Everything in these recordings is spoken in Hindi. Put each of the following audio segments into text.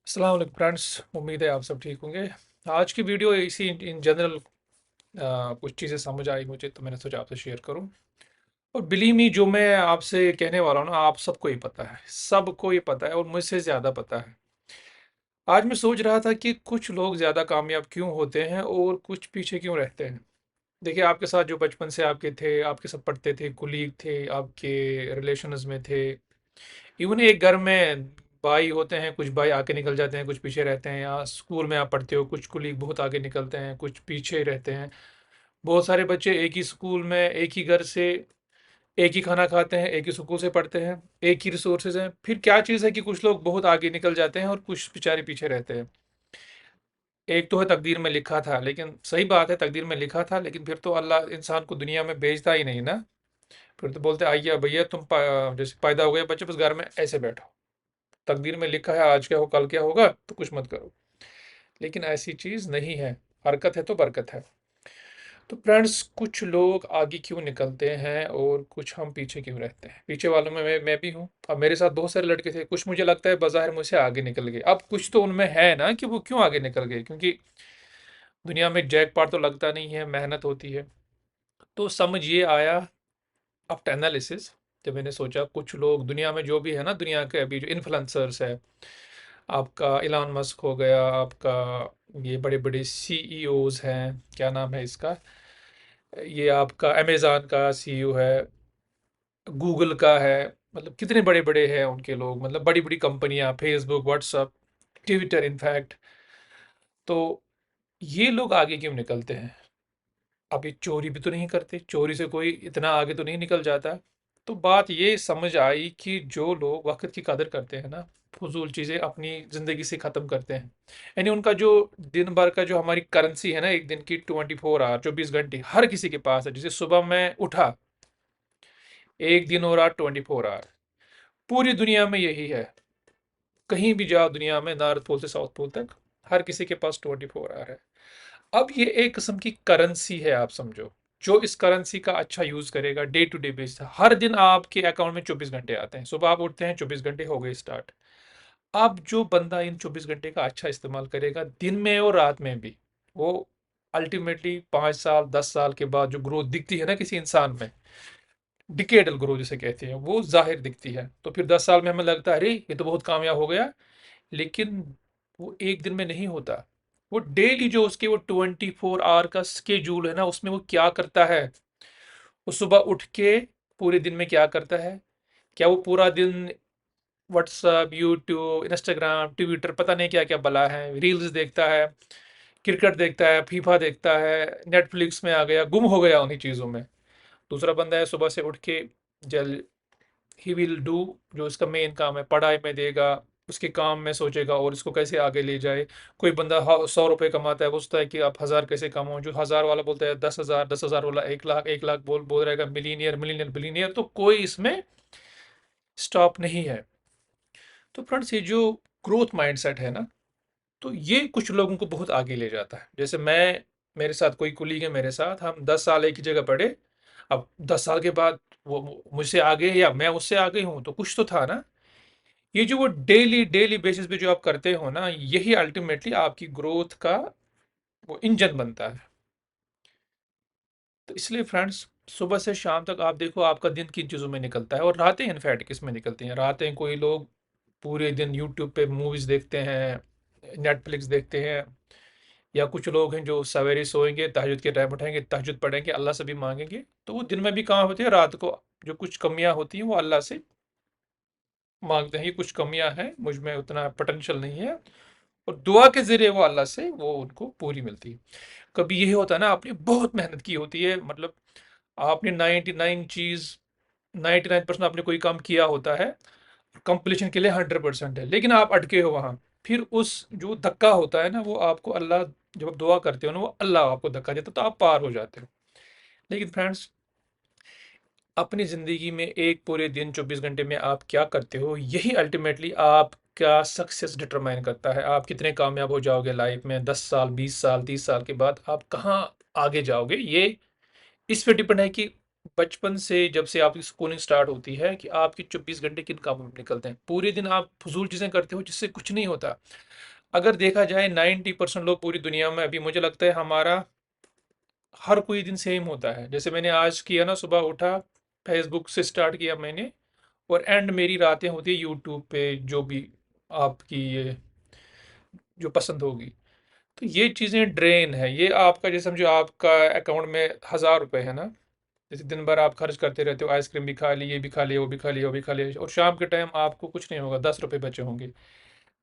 अस्सलाम वालेकुम फ्रेंड्स। उम्मीद है आप सब ठीक होंगे। आज की वीडियो इसी इन जनरल कुछ चीज़ें समझ आई मुझे, तो मैंने सोचा आपसे शेयर करूं। और बिलीव मी, जो मैं आपसे कहने वाला हूं ना, आप सबको ही पता है, सबको ही पता है और मुझसे ज़्यादा पता है। आज मैं सोच रहा था कि कुछ लोग ज़्यादा कामयाब क्यों होते हैं और कुछ पीछे क्यों रहते हैं। देखिए, आपके साथ जो बचपन से आपके थे, आपके साथ पढ़ते थे, कुलीग थे, आपके रिलेशंस में थे, इवन एक घर में भाई होते हैं, कुछ भाई आगे निकल जाते हैं, कुछ पीछे रहते हैं। या स्कूल में आप पढ़ते हो, कुछ कुलीग बहुत आगे निकलते हैं, कुछ पीछे रहते हैं। बहुत सारे बच्चे एक ही स्कूल में, एक ही घर से, एक ही खाना खाते हैं, एक ही स्कूल से पढ़ते हैं, एक ही रिसोर्सेज हैं। फिर क्या चीज़ है कि कुछ लोग बहुत आगे निकल जाते हैं और कुछ बेचारे पीछे रहते हैं। एक तो है तकदीर में लिखा था, लेकिन सही बात है, तकदीर में लिखा था, लेकिन फिर तो अल्लाह इंसान को दुनिया में भेजता ही नहीं ना। फिर तो बोलते आइए भैया, तुम जैसे पैदा हो गए बच्चे, बस घर में ऐसे बैठो, तकदीर में लिखा है आज क्या हो कल क्या होगा, तो कुछ मत करो। लेकिन ऐसी चीज नहीं है। हरकत है तो बरकत है। तो फ्रेंड्स, कुछ लोग आगे क्यों निकलते हैं और कुछ हम पीछे क्यों रहते हैं। पीछे वालों में मैं भी हूँ। अब मेरे साथ बहुत सारे लड़के थे, कुछ मुझे लगता है बाज़ाहिर मुझसे आगे निकल गए। अब कुछ तो उनमें है ना कि वो क्यों आगे निकल गए, क्योंकि दुनिया में जैकपॉट तो लगता नहीं है, मेहनत होती है। तो समझ ये आया आफ्टर एनालिसिस, जब मैंने सोचा कुछ लोग दुनिया में जो भी है ना, दुनिया के अभी जो इन्फ्लुएंसर्स है, आपका इलॉन मस्क हो गया, आपका ये बड़े बड़े सीईओज हैं, क्या नाम है इसका, ये आपका अमेज़न का सीईओ है, गूगल का है, मतलब कितने बड़े बड़े हैं उनके लोग, मतलब बड़ी बड़ी कंपनियां, फेसबुक, व्हाट्सअप, ट्विटर इनफैक्ट। तो ये लोग आगे क्यों निकलते हैं। अब ये चोरी भी तो नहीं करते, चोरी से कोई इतना आगे तो नहीं निकल जाता। तो बात ये समझ आई कि जो लोग वक्त की कदर करते हैं ना, फजूल चीज़ें अपनी ज़िंदगी से ख़त्म करते हैं, यानी उनका जो दिन भर का जो हमारी करेंसी है ना, एक दिन की 24 आवर, 24 घंटे हर किसी के पास है। जैसे सुबह मैं उठा, एक दिन और रात 24 आवर, पूरी दुनिया में यही है। कहीं भी जाओ दुनिया में, नॉर्थ पोल से साउथ पोल तक, हर किसी के पास 24 आवर है। अब ये एक किस्म की करेंसी है, आप समझो। जो इस करेंसी का अच्छा यूज करेगा डे टू डे बेसिस, हर दिन आपके अकाउंट में 24 घंटे आते हैं। सुबह आप उठते हैं, 24 घंटे हो गए स्टार्ट। अब जो बंदा इन 24 घंटे का अच्छा इस्तेमाल करेगा, दिन में और रात में भी, वो अल्टीमेटली 5 साल 10 साल के बाद जो ग्रोथ दिखती है ना किसी इंसान में, डिकेडल ग्रोथ जिसे कहते हैं, वो जाहिर दिखती है। तो फिर 10 साल में हमें लगता है अरे ये तो बहुत कामयाब हो गया। लेकिन वो एक दिन में नहीं होता। वो डेली जो उसके वो 24 आवर का स्केड्यूल है ना, उसमें वो क्या करता है। वो सुबह उठ के पूरे दिन में क्या करता है। क्या वो पूरा दिन व्हाट्सअप, यूट्यूब, इंस्टाग्राम, ट्विटर, पता नहीं क्या क्या बला है, रील्स देखता है, क्रिकेट देखता है, फीफा देखता है, नेटफ्लिक्स में आ गया, गुम हो गया उन्हीं चीज़ों में। दूसरा बंदा है, सुबह से उठ के जल ही विल डू, जो इसका मेन काम है, पढ़ाई में देगा, उसके काम में सोचेगा और इसको कैसे आगे ले जाए। कोई बंदा 100 रुपये कमाता है, वो सोचता है कि आप 1000 कैसे कमाओ। जो 1000 वाला बोलता है 10,000, 10,000 वाला 1 लाख, 1 लाख बोल रहेगा मिलीनियर मिलीनियर बिलीनियर। तो कोई इसमें स्टॉप नहीं है। तो फ्रेंड्स, ये जो ग्रोथ माइंडसेट है ना, तो ये कुछ लोगों को बहुत आगे ले जाता है। जैसे मैं, मेरे साथ कोई कुलीग है, मेरे साथ हम 10 साल एक ही जगह पढ़े। अब 10 साल के बाद वो मुझसे आगे है या मैं उससे आगे हूँ, तो कुछ तो था ना। ये जो वो डेली डेली बेसिस पे जो आप करते हो ना, यही अल्टीमेटली आपकी ग्रोथ का वो इंजन बनता है। तो इसलिए फ्रेंड्स, सुबह से शाम तक आप देखो आपका दिन किन चीज़ों में निकलता है, और रातें इनफैक्ट किस में निकलती हैं। रातें कोई लोग पूरे दिन यूट्यूब पे मूवीज़ देखते हैं, नेटफ्लिक्स देखते हैं। या कुछ लोग हैं जो सवेरे सोएंगे, तहज्जुद के टाइम उठेंगे, तहज्जुद पढ़ेंगे, अल्लाह से भी मांगेंगे। तो वो दिन में भी कहाँ होती है, रात को जो कुछ कमियां होती हैं वो अल्लाह से मांगते हैं। ये कुछ कमियां हैं, मुझ में उतना पोटेंशियल नहीं है, और दुआ के ज़रिए वो अल्लाह से वो उनको पूरी मिलती है। कभी यही होता है ना, आपने बहुत मेहनत की होती है, मतलब आपने 99% आपने कोई काम किया होता है, कंप्लीशन के लिए 100% है, लेकिन आप अटके हो वहाँ। फिर उस जो धक्का होता है ना, वो आपको अल्लाह, जब आप दुआ करते हो ना, वो अल्लाह आपको धक्का देता है, तो आप पार हो जाते हो। लेकिन फ्रेंड्स, अपनी ज़िंदगी में एक पूरे दिन 24 घंटे में आप क्या करते हो, यही अल्टीमेटली आपका सक्सेस डिटरमाइन करता है। आप कितने कामयाब हो जाओगे लाइफ में, 10 साल, 20 साल, 30 साल के बाद आप कहाँ आगे जाओगे, ये इस पे डिपेंड है कि बचपन से जब से आपकी स्कूलिंग स्टार्ट होती है कि आपके 24 घंटे किन कामों में निकलते हैं। पूरे दिन आप फजूल चीज़ें करते हो जिससे कुछ नहीं होता। अगर देखा जाए 90% लोग पूरी दुनिया में, अभी मुझे लगता है हमारा हर कोई दिन सेम होता है। जैसे मैंने आज किया ना, सुबह उठा, फेसबुक से स्टार्ट किया मैंने, और एंड मेरी रातें होती है यूट्यूब पे, जो भी आपकी ये जो पसंद होगी। तो ये चीज़ें ड्रेन है। ये आपका, जैसे समझो आपका अकाउंट में 1000 रुपये है ना, जैसे दिन भर आप खर्च करते रहते हो, आइसक्रीम भी खा ली, ये भी खा लिया, वो भी खा लिया, वो भी खा लिया, और शाम के टाइम आपको कुछ नहीं होगा, 10 रुपये बचे होंगे।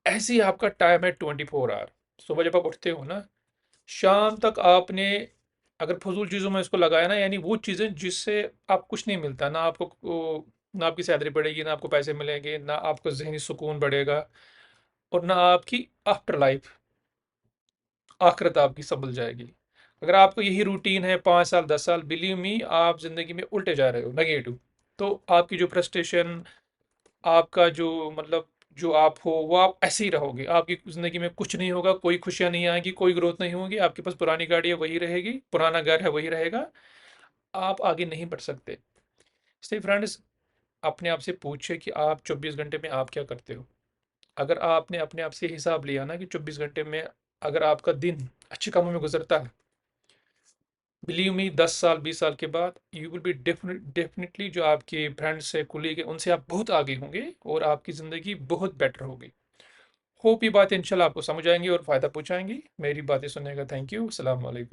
ऐसे ही आपका टाइम है 24 आवर। सुबह जब आप उठते हो ना, शाम तक आपने अगर फजूल चीज़ों में इसको लगाया ना, यानी वो चीज़ें जिससे आप कुछ नहीं मिलता ना, आपको ना आपकी सैलरी बढ़ेगी, ना आपको पैसे मिलेंगे, ना आपको जहनी सुकून बढ़ेगा, और ना आपकी आफ्टर लाइफ, आखिरत आपकी संभल जाएगी। अगर आपको यही रूटीन है 5 साल 10 साल, बिलीव मी आप जिंदगी में उल्टे जा रहे हो, नेगेटिव। तो आपकी जो फ्रस्ट्रेशन, आपका जो मतलब जो आप हो, वो आप ऐसे ही रहोगे। आपकी ज़िंदगी में कुछ नहीं होगा, कोई खुशियाँ नहीं आएँगी, कोई ग्रोथ नहीं होगी। आपके पास पुरानी गाड़ी है, वही रहेगी, पुराना घर है, वही रहेगा। आप आगे नहीं बढ़ सकते। इसलिए फ्रेंड्स, अपने आप से पूछिए कि आप 24 घंटे में आप क्या करते हो? अगर आपने अपने आप से हिसाब लिया ना कि 24 घंटे में अगर आपका दिन अच्छे कामों में गुज़रता है, बिलीव मी 10 साल 20 साल के बाद यू विल बी डेफिनेटली, जो आपके फ्रेंड्स है, कुलीग है, उनसे आप बहुत आगे होंगे और आपकी ज़िंदगी बहुत बेटर होगी। होप ये बातें इंशाल्लाह आपको समझ आएंगी और फ़ायदा पहुंचाएंगी। मेरी बातें सुनने का थैंक यू। अस्सलाम वालेकुम।